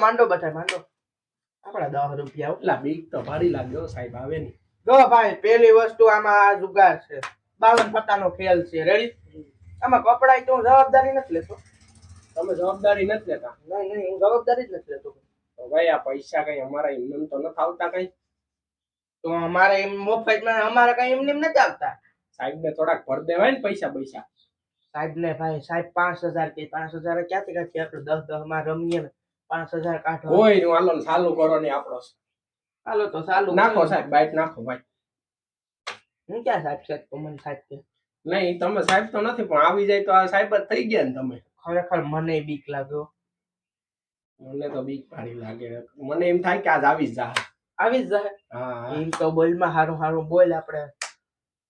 માંડો બતાય માંડો આપડા 10 રૂપિયા એટલા બીક તો ભારી લાગ્યો સાહેબ આવે નહીં. જો ભાઈ પેલી વસ્તુ આમાં આ જુગાર છે 52 પત્તાનો ખેલ છે રેડી આમાં કપડાય તો હું જવાબદારી નથી લેતો તમે જવાબદારી નથી લેતા? નહીં હું જવાબદારી જ નથી લેતો તો ભાઈ આ પૈસા કઈ અમારા એમને તો નથી આવતા કઈ? તો અમારે એમ મફતમાં અમારે કઈ એમને એમ નથી આવતા સાહેબ ને થોડાક ભર દેવાય ને પૈસા સાહેબ ને ભાઈ સાહેબ 5000 કે 5000 ક્યાંથી આપણે 10 માં રમીએ ને 5000 કાઢો કોઈ નું હાલો ચાલુ કરો ને આપણો હાલો તો ચાલુ નાખો સાહેબ બાઈટ નાખો ભાઈ. હું ક્યાં સાહેબ છે તો મને સાહેબ કે નહીં તમે સાહેબ તો નથી પણ આવી જાય તો આ સાહેબ જ થઈ ગયા ને તમે. ખરેખર મને બીક લાગ્યો મને તો બીક ભારી લાગે મને એમ થાય કે આજ આવી જ જાય હા એમ તો બોલમાં હારું બોલ આપણે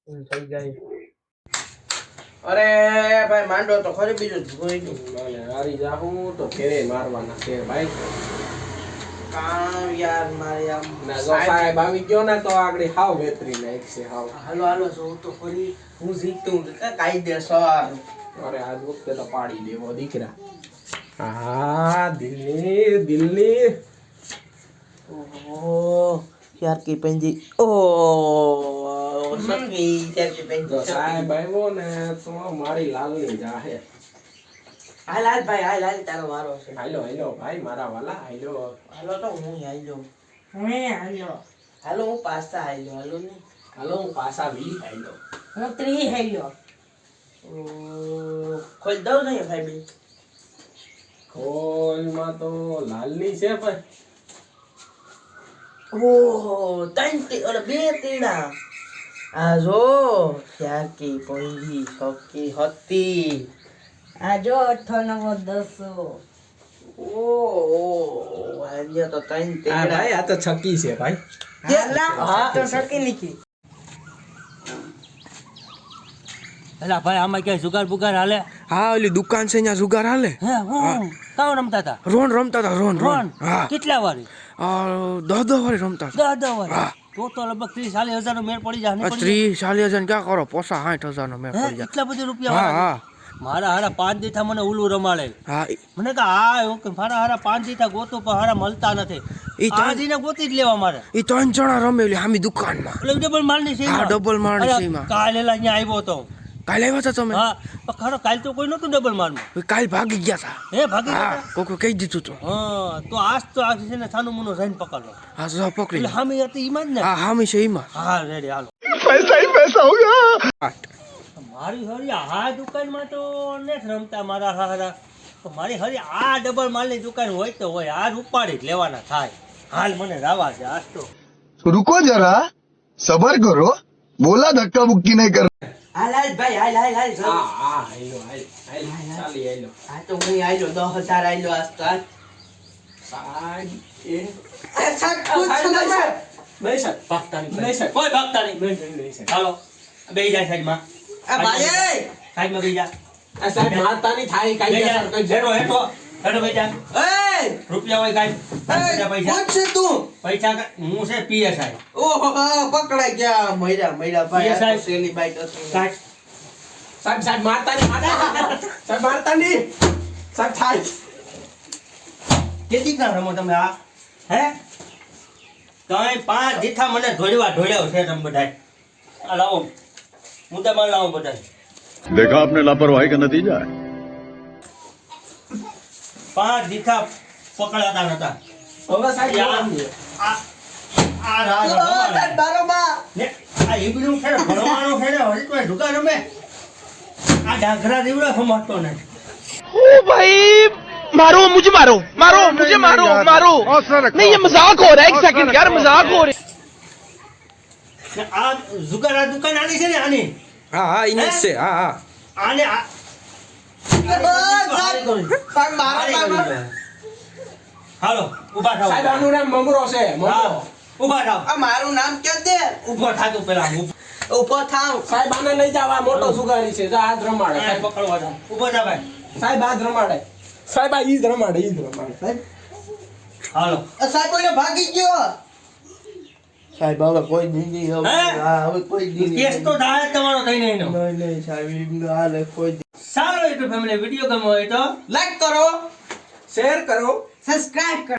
એમ થઈ જાય અરે ભાઈ માંડો તો ખરી બીજું જોઈ ગયું મને હારી જાહું તો ફેરે મારવાના છે ભાઈ. કામ યાર મારે આમ ના જો સાહેબ આવી ગયો ને તો આગળ હાવ વેતરી નાખશે હાવ. હાલો જોઉં તો ખરી હું જીતું કાયદેસર અરે આજ વખતે તો પાડી દેવો દીકરા. હા દિલ્હી ઓહ यार की पंजी ओ सकी यार की पंजी તો સાહેબ આવ્યો ને તો મારી લાલની જાહે. હાલ ભાઈ તારો વારો છે હાલો ભાઈ મારા વાલા હાલો તો હું હાલો હું પાસ્તા હાલો ને હાલો હું પાછા વી હાલો હું 3 હેલ્યો ખોલ દઉં નહીં ભાઈ બી ખોલમાં તો લાલની છે ભાઈ. ઓહો બે તીડા આ જો યાર की पंजी सकी હતી આ જો 8 9 10 ઓહ અહીંયા તો ત્રણ આ તીડા ભાઈ આ તો છકી છે ભાઈ. હા તો સકી નીકી એલા ભાઈ આમાં ક્યાંય જુગાર બુગાર હાલે? હા ઓલી દુકાન છે અહીંયા જુગાર હાલે. હે હું કાવ રમતા હતા? રોન રમતા હતા રોન હા કેટલા વારી? 10 વાળી રમતા હતા. 10 વારી તો લગભગ 30-40 હજાર નો મેળ પડી જાય. 30-40 ક્યાં કરો પોસા 60,000 નો મેં પડી જાય. એટલા બધા રૂપિયા હા હા મારા હારા 5 દીઠા મને ઉલું રમાડે. હા મને કે મારા હારા 5 દીઠા ગોતો પણ હારા મળતા નથી. ઈ તો આજીને ગોતી જ લેવા મારે. ઈ 3 જણા રમે ઓલી હામી દુકાનમાં. એટલે ડબલ માલની છે. હા ડબલ મારની છે એમાં. કાલે અહીંયા આવ્યો તો. કાલે આવ્યા હતા તમે? હા પણ ખરો કાલ તો કોઈ નતું ડબલ મારમાં. કાલ ભાગી ગયા હતા. હે ભાગી ગયા હા કોઈ કહી દીધું તો. હા તો આજ તો આ છે ને સાનું મુનો જઈને પકડલો. હા જો પકડી. એટલે હામી હતી ઈમાં જ ને. હા હામી છે એમાં. હા રેડી હાલો. પૈસા હો ગયા. મારી હરી આ દુકાનમાં તો નથી રમતા મારા હારા. તો મારી હરી આ ડબલ માલની દુકાન હોય તો હોય આ ઉપાડી જ લેવાના થાય. હાલ મને રાવા છે આજ તો. रुको जरा सबर करो बोला धक्का मुक्की नहीं कर હાલ ભાઈ હાલ હા હાલો ચાલી હાલો આ તો હું આયલો 10,000 આયલો આજ તો સાહેબ કોઈ ભાગતા નહીં. હાલો બેહી જાય સાઈડમાં. આ ભાઈ સાઈડમાં બેહી જા. સાહેબ મારતા નહીં થાય બેહી જા. હેઠો બેહી જા. એ રૂપિયા હોય કાંઈ. પૈસા કોણ છે તું પૈસા હું છે PSI. ઓહો પકડાઈ ગયા મૈરા ભાઈ આ સાહેબ. તો સેલી બાઈક હશે કાંઈ. સાહેબ મારતા નહીં સાહેબ મારતા નહીં સાહેબ થાય કેટલી ના રમો તમે આ હે કઈ 5 જીથા મને ઢોળ્યા છે તમે બધાય. આ લાવો મુદ્દા માં લાવો બધાય. देखा आपने लापरवाही का नतीजा है 5 જીથા પકડાતા નતા. હવે સાહેબ આ રાહ બરોબર ને આ ઈબલું છે ને ભણવાનું છે ને હજી તો ઢુકા રમે. આ ડાઘરા દીવડા સમજતો નહીં. मारो मुझे मारो नहीं ये मजाक हो रहा है एक सेकंड यार मजाक हो रहा ને આ જુગાર આ દુકાન આની છે ને આની है हाँ इन्हीं से हाँ हाँ આને આ હાલો ઉભા થાવ. સાહેબ આનું નામ મમરો છે હા, ઉભા થાવ. આ મારું નામ કે દે ઉભો થાતો પેલા ઉભો થાવ સાહેબ આને લઈ જવા મોટો સુગારી છે જો હાથ રમાડે સાહેબ પકડવા થાવ. ઉભો થા ભાઈ. સાહેબ હાથ રમાડે સાહેબ આ ઈ જ રમાડે સાહેબ હાલો સાહેબ ઓલે ભાગી ગયો સાહેબ હવે કોઈ દીદી હે? હવે કોઈ દીદી કેસ તો થાય જ તમારો થઈ નહીં એનો. નહીં સાહેબ હાલે કોઈ સારો યુટ્યુબ ફેમિલી વિડીયો ગમ્યો હોય તો લાઈક કરો શેર કરો સબસ્ક્રાઇબ કરો.